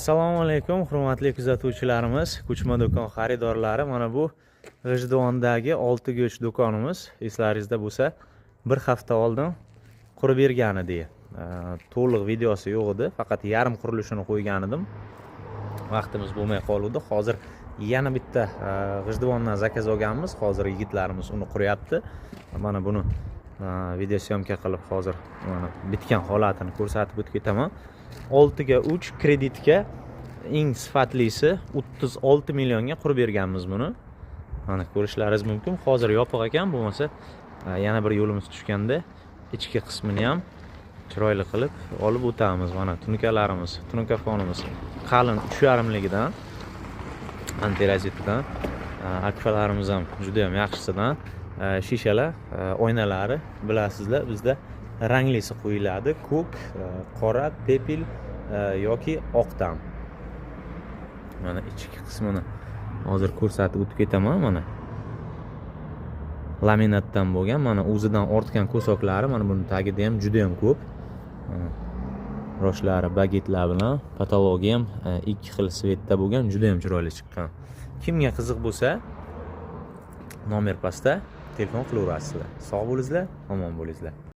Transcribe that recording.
Assalomu alaykum, hurmatli kuzatuvchilarimiz, ko'chma do'kon xaridorlari. Mana bu G'ijduvondagi olti go'sht do'konimiz. Eslaringizda bo'lsa, bir hafta oldin qurib bergan edi. To'liq videosi yo'q edi, faqat yarim qurilishini qo'ygan edim. Vaqtimiz bo'lmay qoldi. Hozir yana bitta G'ijduvondan zakaz olganmiz. Hozir yigitlarimiz uni quryapti. Mana buni video syomka qilib hozir mana bitgan holatini ko'rsatib o'tib ketaman. 6 ga 3 kreditga eng sifatlisi 36 millionga qurib berganmiz buni. Mana ko'rishlaringiz mumkin. Hozir yopiq ekan, bo'lmasa yana bir yo'limiz tushganda ichki qismini ham chiroyli qilib olib o'tamiz. Mana tunkalarimiz, tunka fonimiz qalin 3,5 ligidan, antirazitdan, akfalarimiz ham juda ham yaxshisidan. Shishalar, oynalari bilasizlar, bizda ranglisi qo'yiladi: ko'k, qora, pepil yoki oqdan. Mana ichki qismini hozir ko'rsatib o'tib ketaman. Mana laminatdan bo'lgan, mana o'zidan ortgan ko'soklari, mana buni tagida ham juda ham ko'p. Roshlari bagetlar bilan, patologiya ham ikki xil svetda bo'lgan, juda ham chiroyli chiqqan. Kimga qiziq bo'lsa, nomer pastda telefon qilaverasizlar. Sog' bo'lingizlar, omon bo'lingizlar.